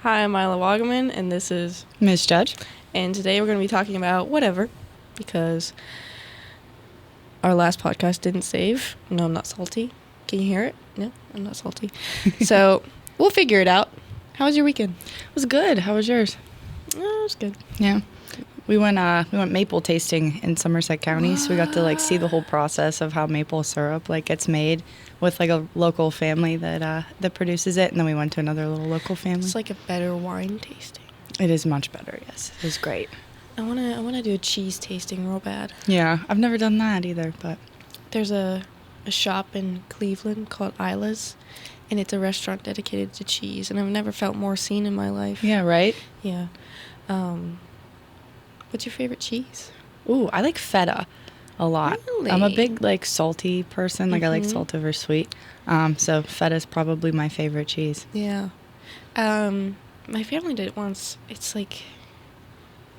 Hi, I'm Isla Wagaman, and this is Miss Judge. And today we're going to be talking about whatever, because our last podcast didn't save. No, I'm not salty. Can you hear it? No, I'm not salty. So we'll figure it out. How was your weekend? It was good. How was yours? Oh, it was good. Yeah. We went maple tasting in Somerset County, so we got to see the whole process of how maple syrup gets made with a local family that produces it, and then we went to another little local family. It's like a better wine tasting. It is much better. Yes, it was great. I wanna do a cheese tasting real bad. Yeah, I've never done that either, but there's a shop in Cleveland called Isla's, and it's a restaurant dedicated to cheese, and I've never felt more seen in my life. Yeah, right? Yeah. What's your favorite cheese? Ooh, I like feta a lot. Really? I'm a big salty person. I like salt over sweet. So feta is probably my favorite cheese. Yeah. My family did it once. It's like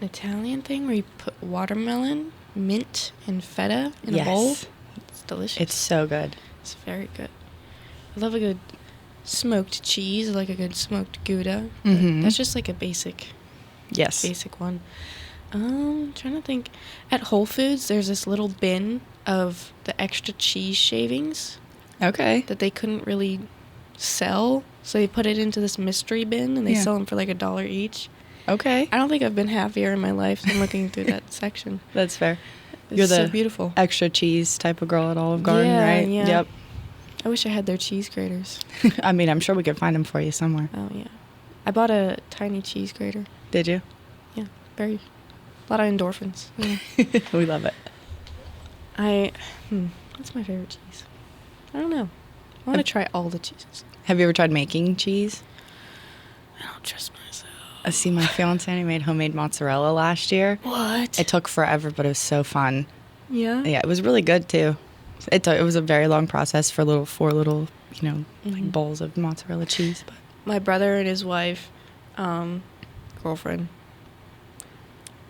an Italian thing where you put watermelon, mint, and feta in a bowl. It's delicious. It's so good. It's very good. I love a good smoked cheese, like a good smoked Gouda. Mm-hmm. That's just like a basic one. Trying to think. At Whole Foods, there's this little bin of the extra cheese shavings. Okay. That they couldn't really sell, so they put it into this mystery bin, and they sell them for like $1 each. Okay. I don't think I've been happier in my life than looking through that section. That's fair. It's You're the so beautiful. Extra cheese type of girl at Olive Garden, right? Yeah. Yep. I wish I had their cheese graters. I mean, I'm sure we could find them for you somewhere. Oh, yeah. I bought a tiny cheese grater. Did you? Yeah, a lot of endorphins. Yeah. We love it. What's my favorite cheese? I don't know. I want to try all the cheeses. Have you ever tried making cheese? I don't trust myself. I see my fiance made homemade mozzarella last year. What? It took forever, but it was so fun. Yeah? Yeah, it was really good too. It was a very long process for four little, bowls of mozzarella cheese. But my brother and his wife, girlfriend,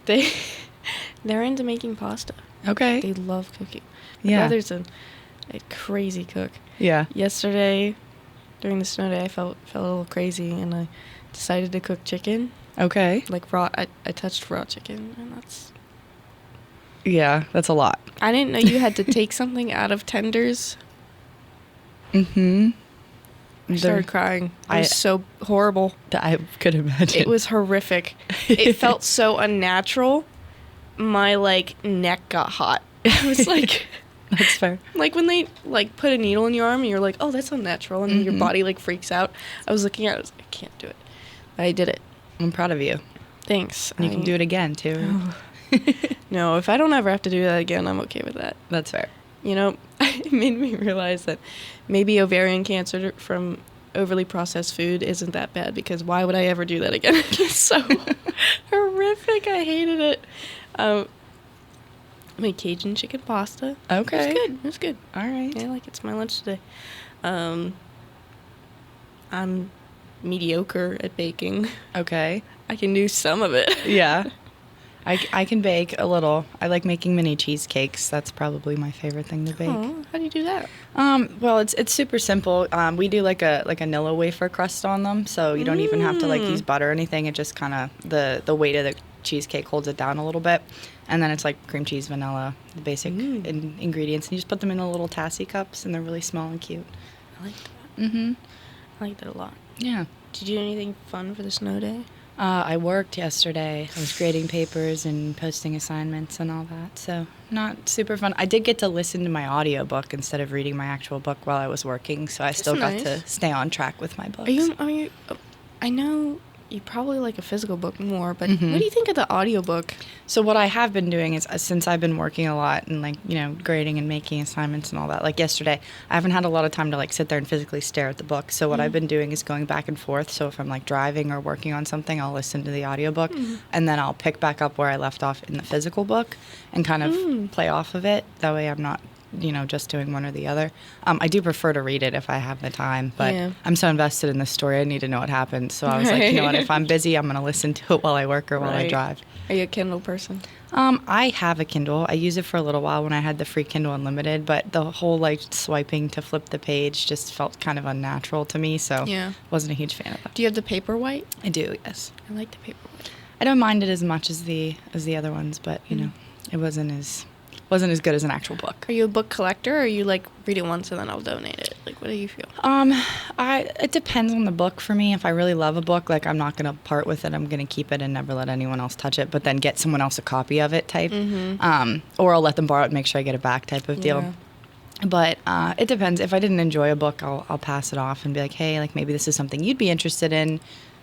they're into making pasta. Okay. They love cooking. My Yeah. brother's a crazy cook. Yeah. Yesterday, during the snow day, I felt a little crazy, and I decided to cook chicken. Okay. Like raw. I touched raw chicken, and that's... Yeah, that's a lot. I didn't know you had to take something out of tenders. Mm-hmm. I started crying. It was so horrible. I could imagine. It was horrific. It felt so unnatural. My, neck got hot. I was like... That's fair. Like, when they, put a needle in your arm, and you're like, oh, that's unnatural, and then your body, freaks out. I was looking at it, I was like, I can't do it. But I did it. I'm proud of you. Thanks. And you can do it again, too. Oh. No, if I don't ever have to do that again, I'm okay with that. That's fair. It made me realize that maybe ovarian cancer from overly processed food isn't that bad, because why would I ever do that again? It's so horrific. I hated it. I made Cajun chicken pasta. Okay. It was good. All right. Yeah, it's my lunch today. I'm mediocre at baking. Okay. I can do some of it. Yeah. I can bake a little. I like making mini cheesecakes. That's probably my favorite thing to bake. Oh, how do you do that? Well, it's super simple. We do like a Nilla wafer crust on them, so you don't even have to use butter or anything. It just kind of the weight of the cheesecake holds it down a little bit, and then it's cream cheese, vanilla, the basic ingredients, and you just put them in the little tassy cups, and they're really small and cute. I like that. Mm-hmm. I like that a lot. Yeah. Did you do anything fun for the snow day? I worked yesterday. I was grading papers and posting assignments and all that, so not super fun. I did get to listen to my audiobook instead of reading my actual book while I was working, so I still got to stay on track with my books. Are you? I know you probably like a physical book more, but what do you think of the audiobook? So what I have been doing is, since I've been working a lot and grading and making assignments and all that, like yesterday, I haven't had a lot of time to sit there and physically stare at the book. So what I've been doing is going back and forth. So if I'm driving or working on something, I'll listen to the audiobook and then I'll pick back up where I left off in the physical book and kind of play off of it. That way I'm not just doing one or the other. I do prefer to read it if I have the time, but Yeah. I'm so invested in the story, I need to know what happens. So I was like, you know what, if I'm busy, I'm going to listen to it while I work or while I Right. drive. Are you a Kindle person? I have a Kindle. I used it for a little while when I had the free Kindle Unlimited, but the whole like swiping to flip the page just felt kind of unnatural to me, so Yeah. wasn't a huge fan of that. Do you have the Paperwhite? I do, yes. I like the Paperwhite. I don't mind it as much as the other ones, but it wasn't as good as an actual book. Are you a book collector, or you like read it once and then I'll donate it? Like, what do you feel? It depends on the book for me. If I really love a book, like I'm not going to part with it. I'm going to keep it and never let anyone else touch it, but then get someone else a copy of it type. Or I'll let them borrow it and make sure I get it back type of deal. Yeah. But it depends. If I didn't enjoy a book, I'll pass it off and be like, hey, like maybe this is something you'd be interested in.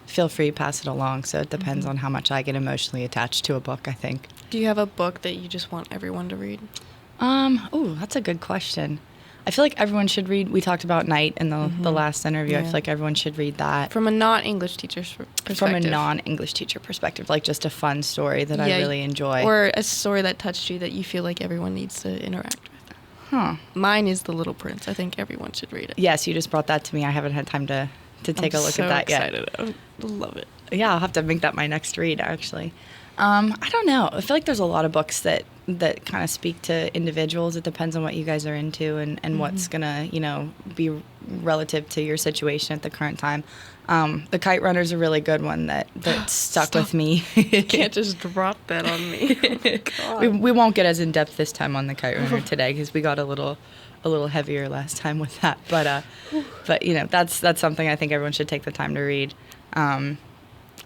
Feel free to pass it along. So it depends on how much I get emotionally attached to a book, I think. Do you have a book that you just want everyone to read? That's a good question. I feel like everyone should read. We talked about Night in the last interview. I Yeah. feel like everyone should read that. From a non-English teacher's perspective. From a non-English teacher perspective, like just a fun story that I really enjoy. Or a story that touched you that you feel like everyone needs to interact with. Huh. Mine is The Little Prince. I think everyone should read it. Yes, you just brought that to me. I haven't had time to take a look at that yet. I love it. Yeah, I'll have to make that my next read, actually. I don't know. I feel like there's a lot of books that kind of speak to individuals. It depends on what you guys are into and what's going to, be relative to your situation at the current time. The Kite Runner's a really good one that stuck with me. You can't just drop that on me. Oh my God. We won't get as in-depth this time on the Kite Runner today because we got a little heavier last time with that. But that's something I think everyone should take the time to read.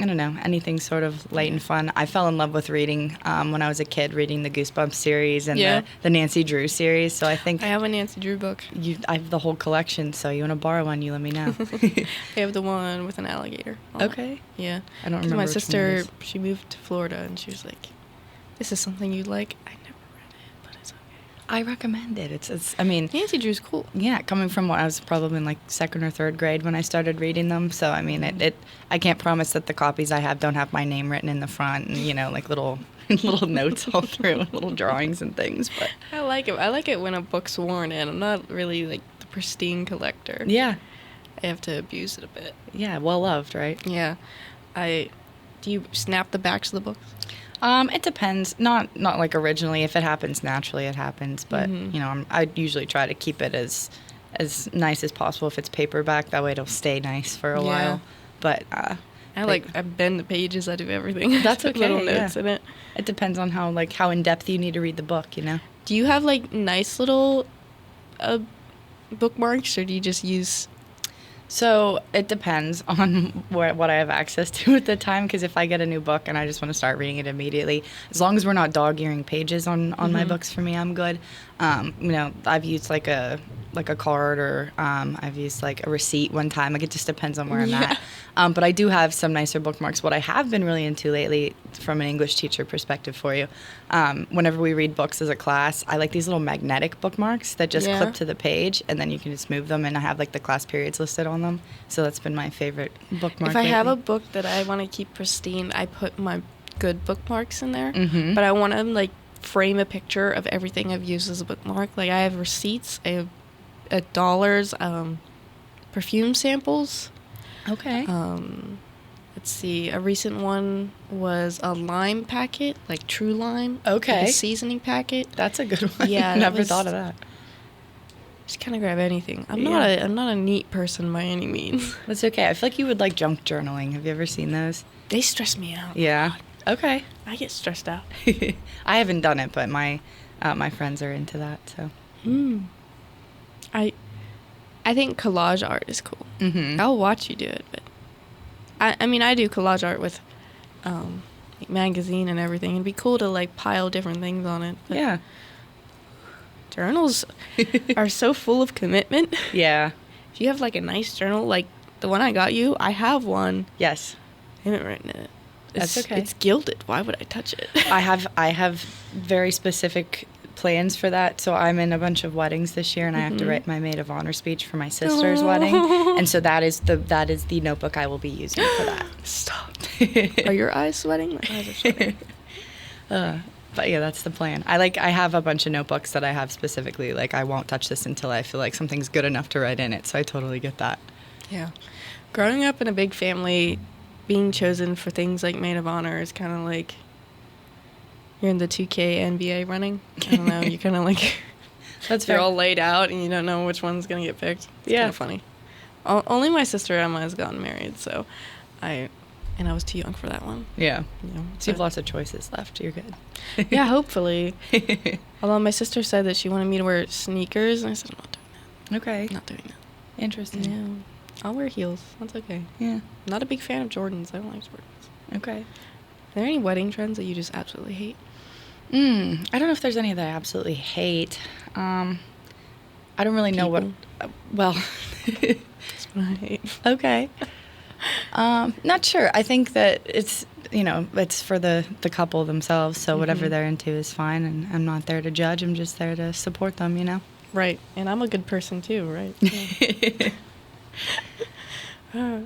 I don't know, anything sort of light and fun. I fell in love with reading when I was a kid, reading the Goosebumps series and the Nancy Drew series. So I think I have a Nancy Drew book. I have the whole collection. So you want to borrow one, you let me know. I have the one with an alligator on it. Okay. Yeah. I don't 'Cause remember. my which one it sister, is. she moved to Florida, and she was like, "This is something you'd like." I never read it, but it's okay. I recommend it. It's. I mean, Nancy Drew's cool. yeah, coming from what I was probably in like second or third grade when I started reading them. So I mean, it I can't promise that the copies I have don't have my name written in the front and like little notes all through, little drawings and things. But I like it. I like it when a book's worn in. I'm not really like the pristine collector. yeah, I have to abuse it a bit. yeah, well loved, right? Yeah. Do you snap the backs of the books? It depends. Not like originally. If it happens naturally, it happens. But I usually try to keep it as nice as possible. If it's paperback, that way it'll stay nice for a while. But I bend the pages. I do everything. That's Put okay, little notes yeah. in it. It depends on how in depth you need to read the book. Do you have like nice little bookmarks, or do you just use? So it depends on what I have access to at the time. Because if I get a new book and I just want to start reading it immediately, as long as we're not dog-earing pages on my books, for me, I'm good. I've used like a card, or I've used like a receipt one time. Like it just depends on where I'm at. But I do have some nicer bookmarks. What I have been really into lately, from an English teacher perspective for you, whenever we read books as a class, I like these little magnetic bookmarks that just clip to the page, and then you can just move them, and I have like the class periods listed on them. So that's been my favorite bookmark. If I have a book that I want to keep pristine, I put my good bookmarks in there. Mm-hmm. But I want to like frame a picture of everything I've used as a bookmark. Like I have receipts, I have dollars, perfume samples. Okay. Let's see. A recent one was a lime packet, like True Lime. Okay. Like a seasoning packet. That's a good one. Yeah, Never thought of that. Just kind of grab anything. I'm Yeah. not a neat person by any means. That's okay. I feel like you would like junk journaling. Have you ever seen those? They stress me out. Yeah. Okay. I get stressed out. I haven't done it, but my friends are into that. So. I think collage art is cool. Mm-hmm. I'll watch you do it, but I mean I do collage art with like magazine and everything. It'd be cool to like pile different things on it. But Yeah. journals are so full of commitment. Yeah. If you have like a nice journal, like the one I got you, I have one. Yes. I haven't written it. That's okay. It's gilded. Why would I touch it? I have very specific plans for that. So I'm in a bunch of weddings this year, and I have to write my maid of honor speech for my sister's wedding, and so that is the notebook I will be using for that. Stop. Are your eyes sweating? My eyes are sweating. But yeah, that's the plan. I have a bunch of notebooks that I have specifically, like, I won't touch this until I feel like something's good enough to write in it. So I totally get that. Yeah. Growing up in a big family, being chosen for things like maid of honor is kind of like you're in the 2K NBA running. I don't know. You're kind of like That's you're fair. all laid out and you don't know which one's going to get picked. It's Yeah. kind of funny. Only my sister Emma has gotten married, so I was too young for that one. Yeah. You know, So you have but- lots of choices left. You're good. Yeah, hopefully. Although my sister said that she wanted me to wear sneakers, and I said, I'm not doing Okay. that. Not doing that. Interesting. No. I'll wear heels. That's okay. Yeah. I'm not a big fan of Jordans. I don't like Jordans. Okay. Are there any wedding trends that you just absolutely hate? I don't know if there's any that I absolutely hate. I don't really know what. Well, That's what I hate. okay. Not sure. I think that it's it's for the couple themselves. So whatever they're into is fine, and I'm not there to judge. I'm just there to support them. Right. And I'm a good person too, right? Yeah.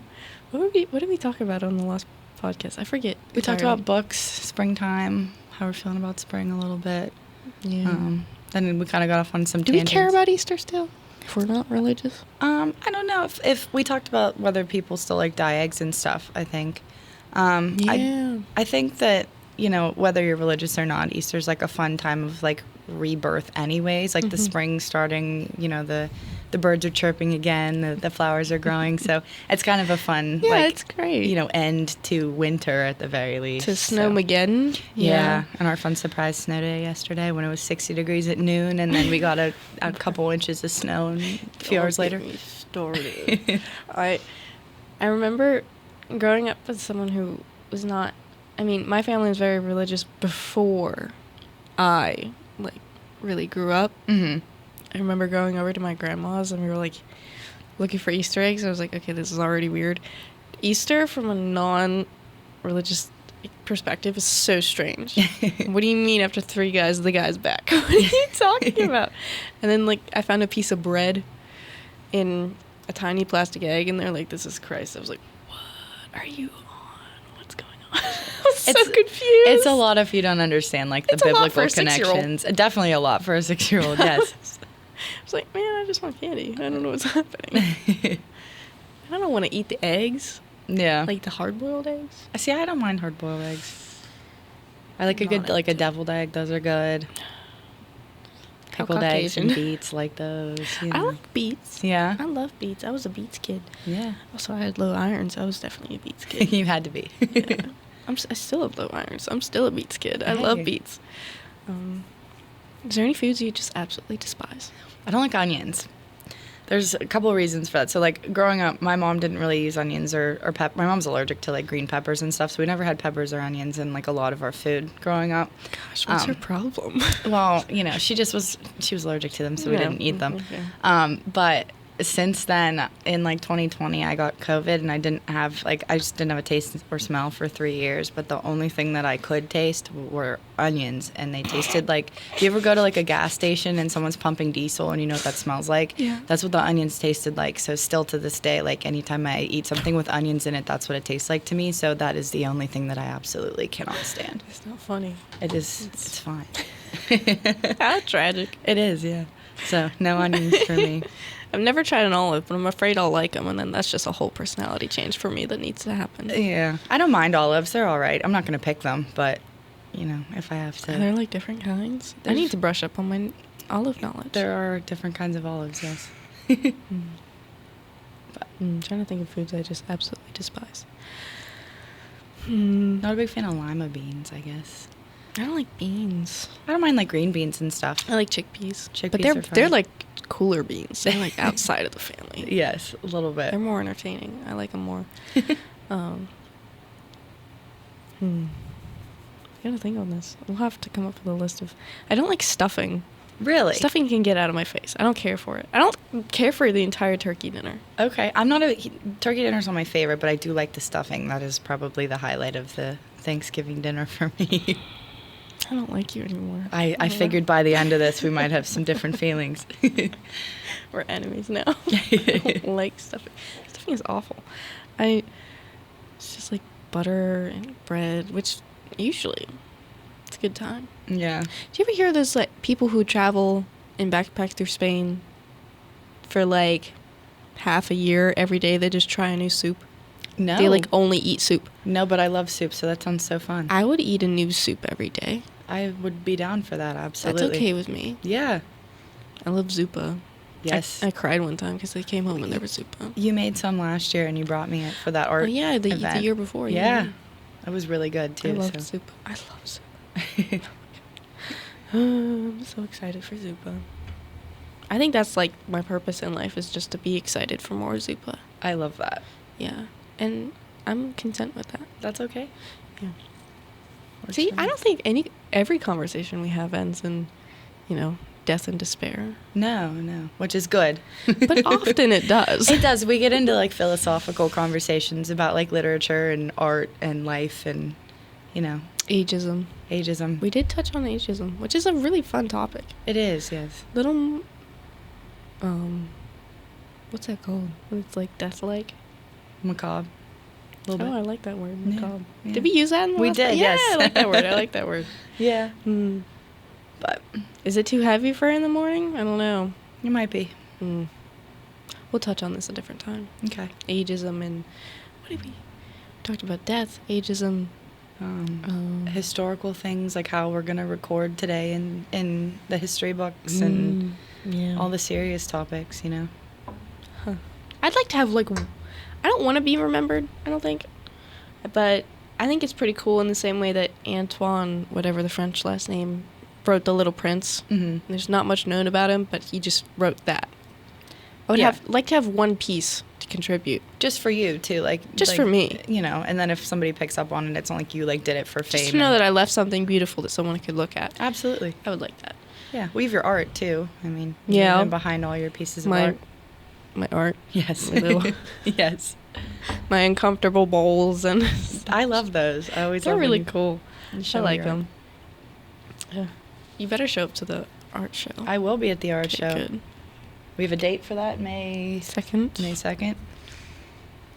What did we talk about on the last podcast? I forget. We talked entirely. about books, springtime, how we're feeling about spring a little bit. Yeah. Then we kind of got off on some Do we tangents. care about Easter still? If we're not religious? I don't know if we talked about whether people still like dye eggs and stuff. I think. Yeah. I think that whether you're religious or not, Easter's like a fun time of like rebirth, anyways. Like the spring starting, the birds are chirping again, the flowers are growing, so it's kind of a fun it's great. end to winter at the very least. To snow again? Yeah, and our fun surprise snow day yesterday when it was 60 degrees at noon, and then we got a couple inches of snow a few hours later. Get me started. I remember growing up with someone who was not. I mean, my family was very religious before I really grew up. Mm-hmm. I remember going over to my grandma's and we were like looking for Easter eggs. I was like, okay, this is already weird. Easter from a non-religious perspective is so strange. What do you mean after 3 guys, the guy's back? What are you talking about? And then I found a piece of bread in a tiny plastic egg and they're like, this is Christ. I was like, what are you on? What's going on? I was so confused. It's a lot if you don't understand the It's a lot for biblical a 6-year-old. connections. Definitely a lot for a 6-year-old. Yes. I was like, man, I just want candy. I don't know what's happening. I don't want to eat the eggs. Yeah. Like the hard-boiled eggs. See, I don't mind hard-boiled eggs. I like a Not good, like a into it. deviled egg. Those are good. How Pickled eggs and Caucasian. beets, like those. I like beets. Yeah. I love beets. I was a beets kid. Yeah. Also, I had low iron, so I was definitely a beets kid. You had to be. Yeah. I still have low iron, so I'm still a beets kid. I Hey. love beets. Is there any foods you just absolutely despise? I don't like onions. There's a couple of reasons for that. So, growing up, my mom didn't really use onions or pep. My mom's allergic to, green peppers and stuff, so we never had peppers or onions in, a lot of our food growing up. Gosh, what's her problem? Well, she was allergic to them, so we Yeah. didn't eat them. Okay. But since then, in 2020, I got COVID and I didn't have I just didn't have a taste or smell for 3 years. But the only thing that I could taste were onions, and they tasted do you ever go to a gas station and someone's pumping diesel and you know what that smells like? Yeah. That's what the onions tasted like. So still to this day, anytime I eat something with onions in it, that's what it tastes like to me. So that is the only thing that I absolutely cannot stand. It's not funny. It is. It's fine. How tragic. It is, yeah. So no onions for me. I've never tried an olive, but I'm afraid I'll like them, and then that's just a whole personality change for me that needs to happen. Yeah. I don't mind olives. They're all right. I'm not going to pick them, but, if I have Are there to. different kinds? I need to brush up on my olive knowledge. There are different kinds of olives, yes. I'm trying to think of foods I just absolutely despise. Not a big fan of lima beans, I guess. I don't like beans. I don't mind, green beans and stuff. I like chickpeas. Chickpeas but are they're fine. cooler beans. They're outside of the family. Yes, a little bit. They're more entertaining. I like them more. I gotta think on this. We'll have to come up with a list of. I don't like stuffing. Really? Stuffing can get out of my face. I don't care for it. I don't care for the entire turkey dinner. Okay. I'm not turkey dinner's not my favorite, but I do like the stuffing. That is probably the highlight of the Thanksgiving dinner for me. I don't like you anymore. I figured by the end of this we might have some different feelings. We're enemies now. I don't like stuffing. Stuffing is awful. It's just butter and bread, which usually It's a good time. Yeah. Do you ever hear those like people who travel and backpack through Spain for like half a year every day? They just try a new soup. No. They like only eat soup. No, but I love soup, so that sounds so fun. I would eat a new soup every day. I would be down for that, absolutely. That's okay with me. Yeah. I love zuppa. Yes. I cried one time because they came home and there was zuppa. You made some last year and you brought me it for that art the event. year before. Yeah. It was really good, too. I love zuppa. I love zuppa. I'm so excited for zuppa. I think that's like my purpose in life is just to be excited for more zuppa. I love that. Yeah. And I'm content with that. That's okay. Yeah. Works See, for me. I don't think every conversation we have ends in, death and despair. No. Which is good. But often it does. It does. We get into, like, philosophical conversations about, like, literature and art and life and, Ageism. ageism. We did touch on ageism, which is a really fun topic. It is, yes. Little, what's that called? When it's like death-like? Macabre. A little Oh, bit. I like that word, Yeah, macabre. yeah. Did we use that in the We last did, one? yes. Yeah, I like that word. I like that word. Yeah. Mm. But Is it too heavy for in the morning? I don't know. it might be. Mm. We'll touch on this a different time. Okay. Ageism and... What did we... talked about death, ageism... Historical things, like how we're going to record today in the history books and yeah. all the serious topics, Huh. I'd like to have, like... I don't want to be remembered, I don't think. But I think it's pretty cool in the same way that Antoine, whatever the French last name, wrote The Little Prince. Mm-hmm. There's not much known about him, but he just wrote that. I would Yeah. like to have one piece to contribute. Just for you, too. Just for me. And then if somebody picks up on it, it's not like you, did it for fame. Just to know that I left something beautiful that someone could look at. Absolutely. I would like that. Yeah. Weave your art, too. I mean, Yeah, even behind all your pieces of My art. my art. Yes. my little- Yes. My uncomfortable bowls and... I love those. I always They're love really when you cool. show I me like your art. them. Yeah. You better show up to the art show. I will be at the art Okay, show. Good. We have a date for that, May Second. 2nd.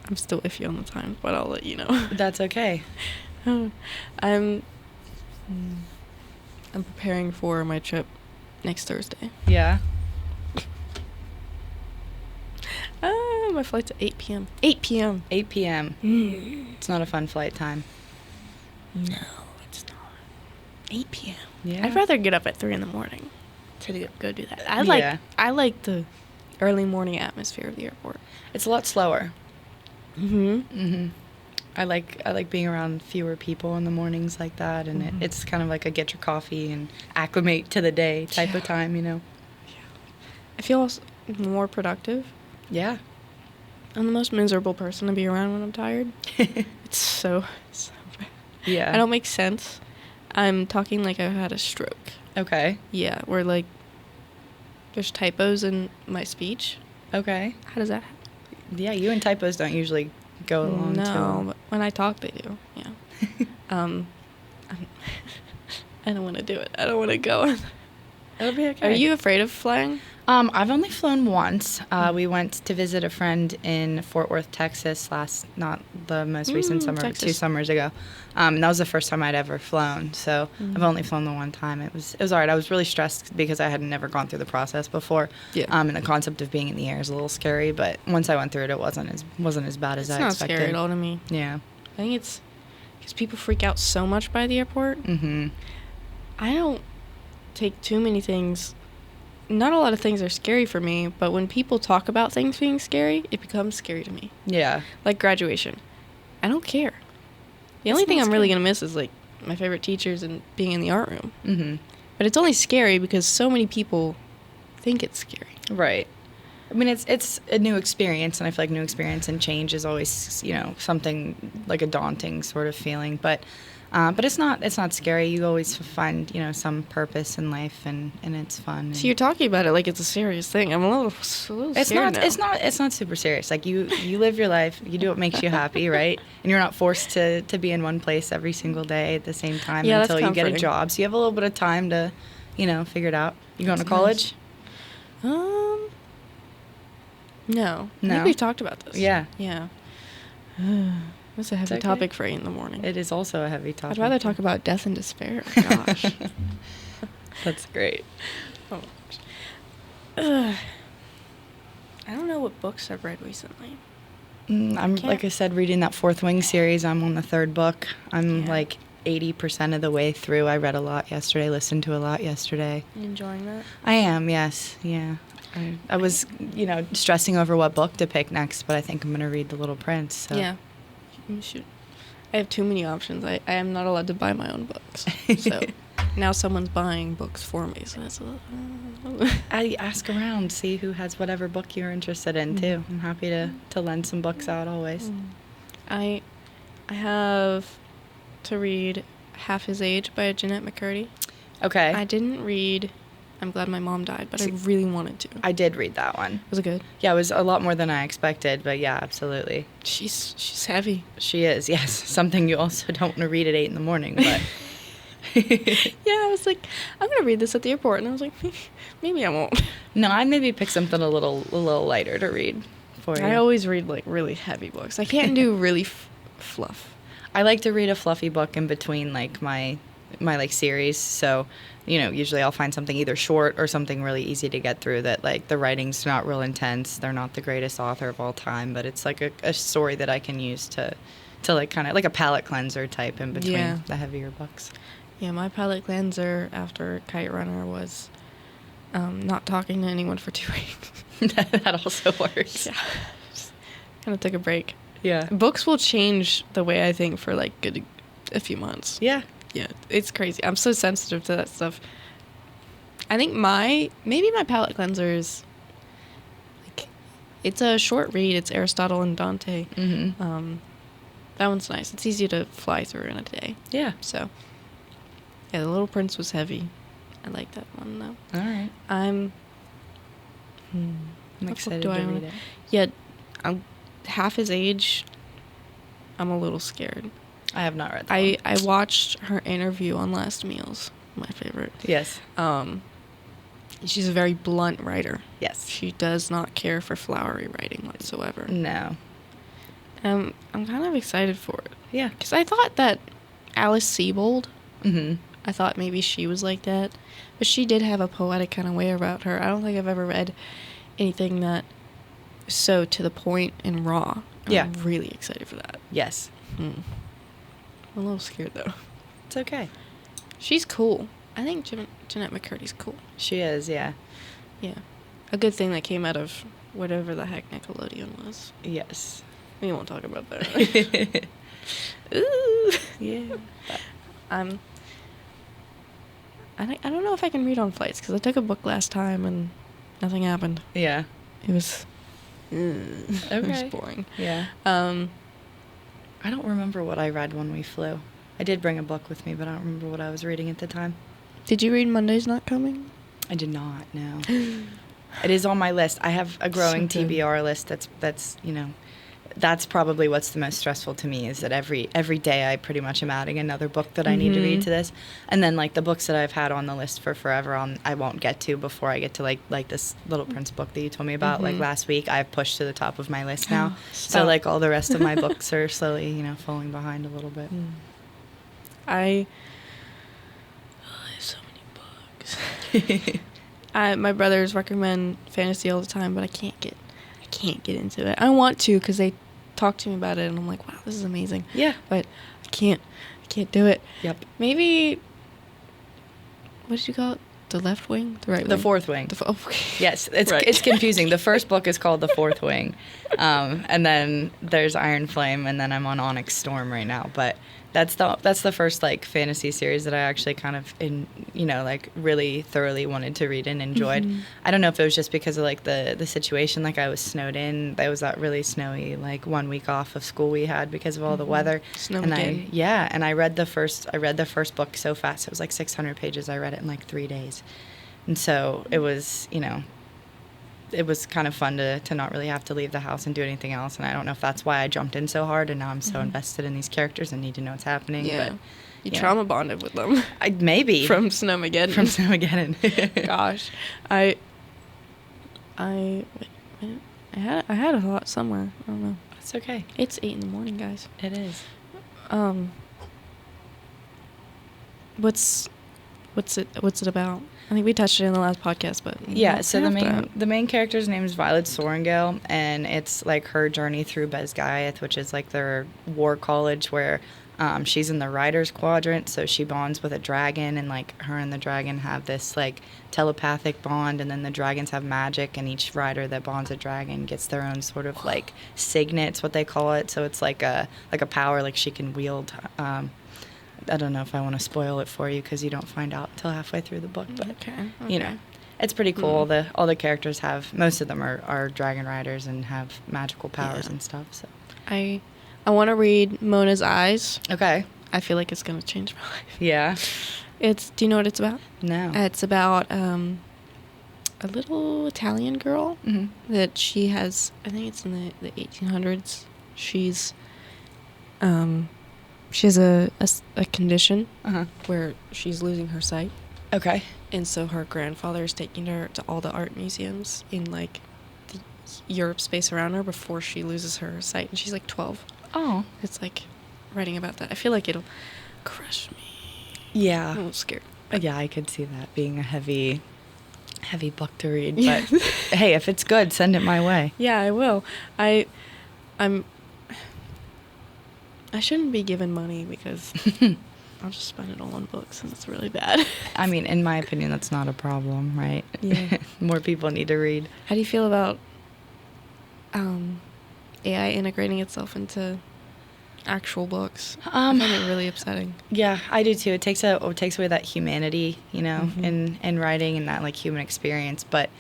I'm still iffy on the time, but I'll let you know. That's okay. I'm preparing for my trip next Thursday. Yeah. My flight's at 8 p.m. 8 p.m. 8 p.m. Mm. It's not a fun flight time. No, it's not. 8 p.m. Yeah. I'd rather get up at 3 in the morning to go do that. Yeah. I like the early morning atmosphere of the airport. It's a lot slower. Mm-hmm. Mm-hmm. I like being around fewer people in the mornings like that, and Mhm. it's kind of like a get your coffee and acclimate to the day type of time, I feel also more productive. Yeah. I'm the most miserable person to be around when I'm tired. It's so bad. Yeah. I don't make sense. I'm talking like I've had a stroke. Okay. Yeah, where like there's typos in my speech. Okay. How does that happen? Yeah, you and typos don't usually go along No, too. but when I talk, they do. Yeah. I don't want to do it. I don't want to go. It'll be okay. Are you afraid of flying? I've only flown once. We went to visit a friend in Fort Worth, Texas not the most recent summer, but 2 Texas. summers ago. And that was the first time I'd ever flown. So I've only flown the one time. It was all right. I was really stressed because I had never gone through the process before. Yeah. And the concept of being in the air is a little scary, but once I went through it, it wasn't as bad as It's I not expected. scary at all to me. Yeah. I think it's because people freak out so much by the airport. Mhm. I don't take too many things. Not a lot of things are scary for me, but when people talk about things being scary, it becomes scary to me. Yeah. Like graduation. I don't care. The It's only thing not I'm really scary. going to miss is like my favorite teachers and being in the art room. Mhm. But it's only scary because so many people think it's scary. Right. I mean, it's a new experience, and I feel like new experience and change is always, something like a daunting sort of feeling. But it's not scary. You always find, some purpose in life, and it's fun. So you're talking about it like it's a serious thing. I'm a little It's scared not. now. It's not super serious. Like you live your life. You do what makes you happy, right? And you're not forced to be in one place every single day at the same time Yeah, that's until you get a comforting. job. So you have a little bit of time to, figure it out. You going to That's college? No. I No? think we've talked about this. Yeah. Yeah. That's a heavy okay. topic for 8 in the morning. It is also a heavy topic. I'd rather talk about death and despair. Gosh. That's great. Oh. I don't know what books I've read recently. I'm, like I said, reading that Fourth Wing series. I'm on the 3rd book. I'm like 80% of the way through. I read a lot yesterday, listened to a lot yesterday. You enjoying that? I am, yes. Yeah. I was, stressing over what book to pick next, but I think I'm going to read The Little Prince. So. Yeah. You should. I have too many options. I am not allowed to buy my own books. So now someone's buying books for me. So that's I ask around, see who has whatever book you're interested in, too. I'm happy to lend some books out always. I have to read Half His Age by Jeanette McCurdy. Okay. I didn't read I'm Glad My Mom Died, but I really wanted to. I did read that one. Was it good? Yeah, it was a lot more than I expected, but yeah, absolutely. She's heavy. She is, yes. Something you also don't want to read at 8 in the morning, but... Yeah, I was like, I'm going to read this at the airport, and I was like, maybe I won't. No, I'd maybe pick something a little lighter to read for you. I always read, like, really heavy books. I can't do really fluff. I like to read a fluffy book in between, like, my like, series, so... usually I'll find something either short or something really easy to get through that, like, the writing's not real intense. They're not the greatest author of all time, but it's, like, a story that I can use to like, kind of, like a palate cleanser type in between the heavier books. Yeah, my palate cleanser after Kite Runner was not talking to anyone for 2 weeks. That also works. Yeah. Just kind of took a break. Yeah. Books will change the way I think for, like, a few months. Yeah. Yeah, it's crazy. I'm so sensitive to that stuff. I think maybe my palate cleanser is, like, it's a short read. It's Aristotle and Dante. Mm-hmm. That one's nice. It's easy to fly through in a day. Yeah. So, yeah, The Little Prince was heavy. I like that one, though. All right. I'm excited to read it. Yeah, I'm Half His Age. I'm a little scared. I have not read that one. I watched her interview on Last Meals, my favorite. Yes. She's a very blunt writer. Yes. She does not care for flowery writing whatsoever. No. I'm kind of excited for it. Yeah. Because I thought that Alice Sebold, Mm-hmm. I thought maybe she was like that. But she did have a poetic kind of way about her. I don't think I've ever read anything that is so to the point and raw. I'm really excited for that. Yes. I'm a little scared, though. It's okay. She's cool. I think Jeanette McCurdy's cool. She is, yeah. Yeah. A good thing that came out of whatever the heck Nickelodeon was. Yes. We won't talk about that. Ooh. Yeah. I don't know if I can read on flights, because I took a book last time and nothing happened. Yeah. It was... Okay. It was boring. Yeah. I don't remember what I read when we flew. I did bring a book with me, but I don't remember what I was reading at the time. Did you read Monday's Not Coming? I did not, no. It is on my list. I have a growing TBR list that's probably what's the most stressful to me, is that every day I pretty much am adding another book that I need to read to this. And then, like, the books that I've had on the list for forever I won't get to before I get to, like this Little Prince book that you told me about, like, last week. I've pushed to the top of my list now. So, like, all the rest of my books are slowly, falling behind a little bit. I have so many books. My brothers recommend fantasy all the time, but I can't get into it. I want to, because they talk to me about it, and I'm like, wow, this is amazing. Yeah. But I can't do it. Yep. Maybe, what did you call it? The left wing? The right wing? The fourth wing. Okay. Yes, it's confusing. The first book is called The Fourth Wing, and then there's Iron Flame, and then I'm on Onyx Storm right now. But that's the first, like, fantasy series that I actually kind of really thoroughly wanted to read and enjoyed. Mm-hmm. I don't know if it was just because of, like, the situation. Like, I was snowed in. There was that really snowy, like, 1 week off of school we had because of all the weather. And I read the first book so fast. It was like 600 pages. I read it in like 3 days. And so it was, it was kind of fun to not really have to leave the house and do anything else. And I don't know if that's why I jumped in so hard, and now I'm so invested in these characters and need to know what's happening. Yeah. But, you trauma bonded with them. Maybe. From Snowmageddon. Gosh. I had a thought somewhere. I don't know. It's okay. It's 8 in the morning, guys. It is. What's it about? I think we touched it in the last podcast, but yeah. So the main character's name is Violet Sorrengail, and it's like her journey through Bezgaiath, which is like their war college where she's in the Riders Quadrant. So she bonds with a dragon, and like her and the dragon have this like telepathic bond, and then the dragons have magic, and each rider that bonds a dragon gets their own sort of like signet. It's what they call it. So it's like a power like she can wield. I don't know if I want to spoil it for you because you don't find out until halfway through the book. But, you know, it's pretty cool. All the characters most of them are dragon riders and have magical powers and stuff. So I want to read Mona's Eyes. Okay. I feel like it's going to change my life. Yeah. Do you know what it's about? No. It's about a little Italian girl that she has, I think it's in the 1800s. She has a condition where she's losing her sight. Okay. And so her grandfather is taking her to all the art museums in, like, the Europe space around her before she loses her sight. And she's, like, 12. Oh. It's, like, writing about that. I feel like it'll crush me. Yeah. I'm a little scared. Yeah, I could see that being a heavy book to read. But, hey, if it's good, send it my way. Yeah, I will. I shouldn't be given money because I'll just spend it all on books, and it's really bad. I mean, in my opinion, that's not a problem, right? Yeah. More people need to read. How do you feel about AI integrating itself into actual books? I find it really upsetting. Yeah, I do too. It takes away that humanity, you know, in writing and that like human experience. But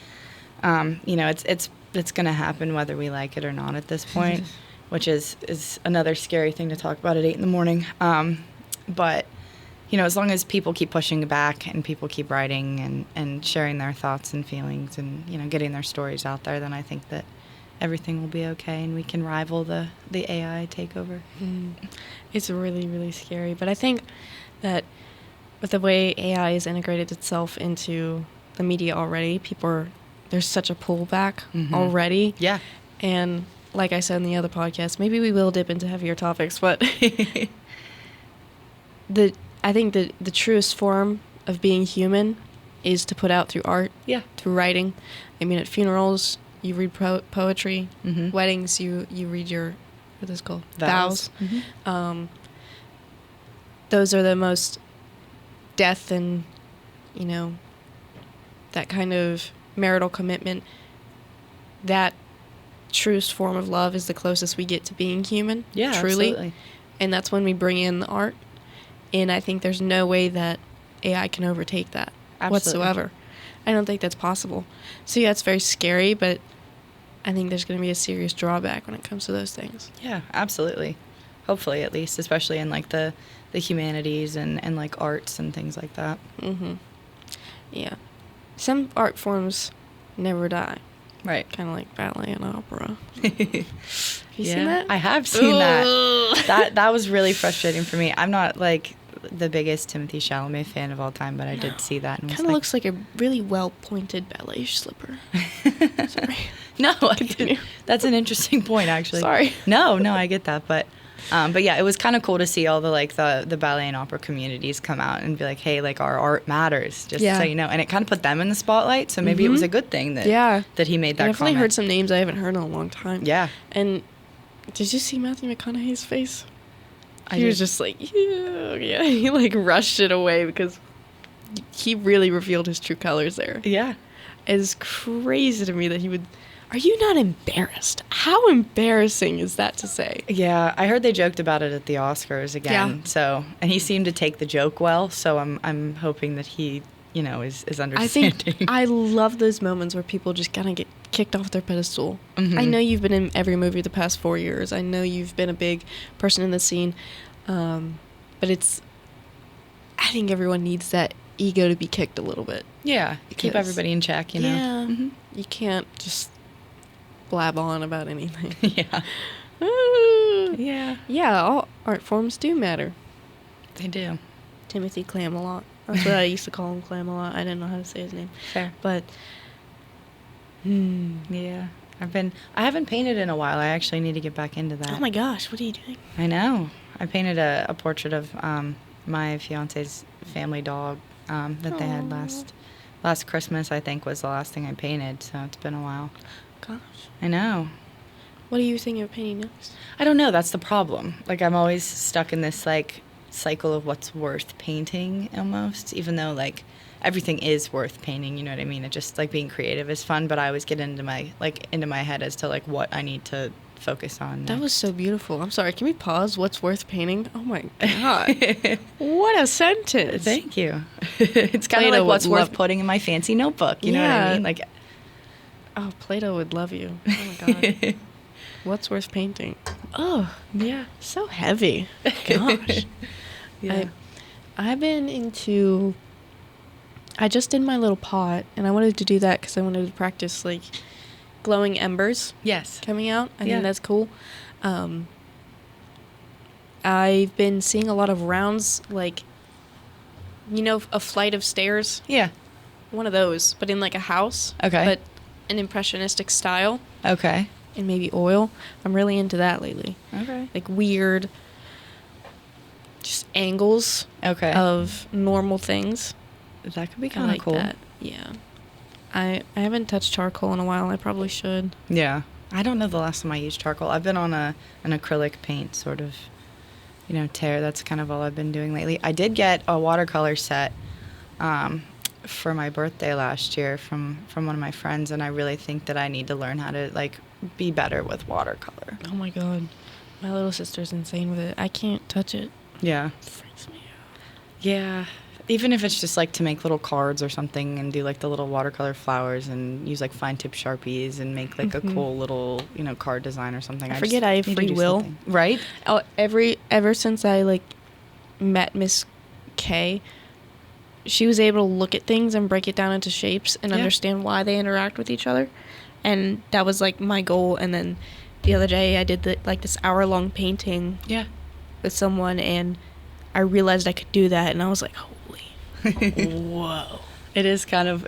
you know, it's gonna happen whether we like it or not at this point. Which is another scary thing to talk about at 8 in the morning. But, you know, as long as people keep pushing back and people keep writing and sharing their thoughts and feelings and, you know, getting their stories out there, then I think that everything will be okay and we can rival the AI takeover. It's really, really scary. But I think that with the way AI has integrated itself into the media already, there's such a pullback already. Yeah. And like I said in the other podcast, maybe we will dip into heavier topics, but I think the truest form of being human is to put out through art, through writing. I mean, at funerals, you read poetry. Weddings, you read your, what is it called? Vows. Those are the most death and, you know, that kind of marital commitment. That truest form of love is the closest we get to being human. Yeah, truly. Absolutely. And that's when we bring in the art. And I think there's no way that AI can overtake that whatsoever. I don't think that's possible. So yeah, it's very scary, but I think there's going to be a serious drawback when it comes to those things. Yeah, absolutely. Hopefully, at least, especially in like the humanities and like arts and things like that. Yeah. Some art forms never die. Right. Kind of like ballet and opera. Have you seen that? I have seen that. That was really frustrating for me. I'm not like the biggest Timothée Chalamet fan of all time, but I did see that. And kind of looks like a really well-pointed ballet slipper. Sorry. No, that's an interesting point, actually. Sorry. No, I get that, but yeah, it was kind of cool to see all the like the ballet and opera communities come out and be like, hey, like our art matters, just so you know. And it kind of put them in the spotlight, so maybe it was a good thing that he made that comment. I definitely heard some names I haven't heard in a long time. Yeah. And did you see Matthew McConaughey's face? He was just like, yeah. He like rushed it away because he really revealed his true colors there. Yeah. It's crazy to me that he would. Are you not embarrassed? How embarrassing is that to say? Yeah, I heard they joked about it at the Oscars again. Yeah. So, and he seemed to take the joke well. So I'm hoping that he, you know, is understanding. I love those moments where people just kind of get kicked off their pedestal. I know you've been in every movie the past 4 years. I know you've been a big person in the scene, but I think everyone needs that ego to be kicked a little bit. Yeah, keep everybody in check. You know. Yeah, you can't just blab on about anything. Yeah, all art forms do matter. They do. Timothy Clamalot. That's what I used to call him, Clamalot. I didn't know how to say his name. Fair. But yeah, I haven't painted in a while. I actually need to get back into that. Oh my gosh, what are you doing? I know. I painted a portrait of my fiance's family dog that they had last Christmas, I think, was the last thing I painted, so it's been a while. Gosh. I know. What are you thinking of painting next? I don't know. That's the problem. Like, I'm always stuck in this, like, cycle of what's worth painting almost, even though, like, everything is worth painting, you know what I mean? It just, like, being creative is fun, but I always get into my head as to, like, what I need to focus on next. That was so beautiful. I'm sorry, can we pause? What's worth painting? Oh my God. What a sentence. Thank you. It's kind of like what's worth putting in my fancy notebook, you know what I mean? Like, oh, Plato would love you. Oh my God. What's worth painting? Oh, yeah. So heavy. Gosh. Yeah. I've been into... I just did my little pot, and I wanted to do that because I wanted to practice, like, glowing embers. Yes. Coming out. I think that's cool. I've been seeing a lot of rounds, like, you know, a flight of stairs? Yeah. One of those, but in, like, a house. Okay. But an impressionistic style. Okay. And maybe oil. I'm really into that lately. Okay. Like, weird, just angles of normal things. That could be kind of cool. That. Yeah. I haven't touched charcoal in a while. I probably should. Yeah. I don't know the last time I used charcoal. I've been on an acrylic paint sort of, you know, tear. That's kind of all I've been doing lately. I did get a watercolor set for my birthday last year from one of my friends, and I really think that I need to learn how to, like, be better with watercolor. Oh my God. My little sister's insane with it. I can't touch it. Yeah. It freaks me out. Yeah. Even if it's just, like, to make little cards or something and do, like, the little watercolor flowers and use, like, fine-tip Sharpies and make, like, a cool little, you know, card design or something. I forget I have free will. Right? Oh, ever since I, like, met Miss K, she was able to look at things and break it down into shapes and understand why they interact with each other. And that was, like, my goal. And then the other day I did, this hour-long painting with someone, and I realized I could do that, and I was like, holy. Whoa. It is kind of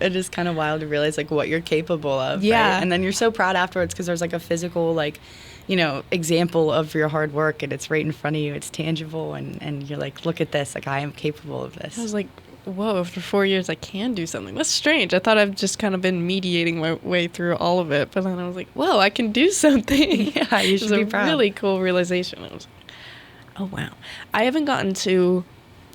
wild to realize, like, what you're capable of. Yeah. Right? And then you're so proud afterwards because there's, like, a physical, like, you know, example of your hard work, and it's right in front of you. It's tangible, and you're like, look at this. Like, I am capable of this. I was like, whoa, after 4 years I can do something. That's strange. I thought I've just kind of been mediating my way through all of it, but then I was like, whoa, I can do something. Yeah, you should be proud. It was a really cool realization. I was like, oh wow. I haven't gotten to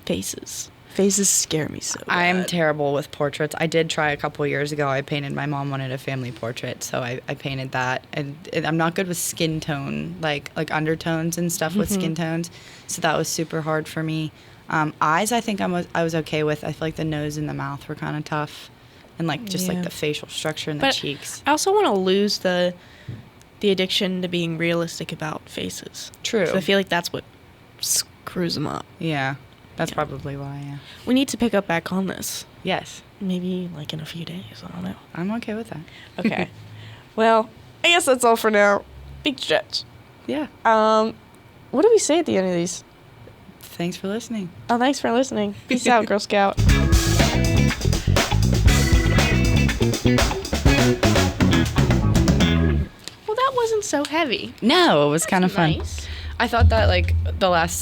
faces. Faces scare me so bad. I'm terrible with portraits. I did try a couple years ago. I painted, my mom wanted a family portrait, so I painted that. And I'm not good with skin tone, like undertones and stuff with skin tones, so that was super hard for me. Eyes, I think I was okay with. I feel like the nose and the mouth were kind of tough, and like just like the facial structure and the cheeks. I also want to lose the addiction to being realistic about faces. True. So I feel like that's what screws them up. Yeah. That's probably why, yeah. We need to pick up back on this. Yes. Maybe, like, in a few days. I don't know. I'm okay with that. Okay. Well, I guess that's all for now. Big stretch. Yeah. What do we say at the end of these? Thanks for listening. Oh, thanks for listening. Peace out, Girl Scout. Well, that wasn't so heavy. No, it was kind of fun. Nice. I thought that, like, the last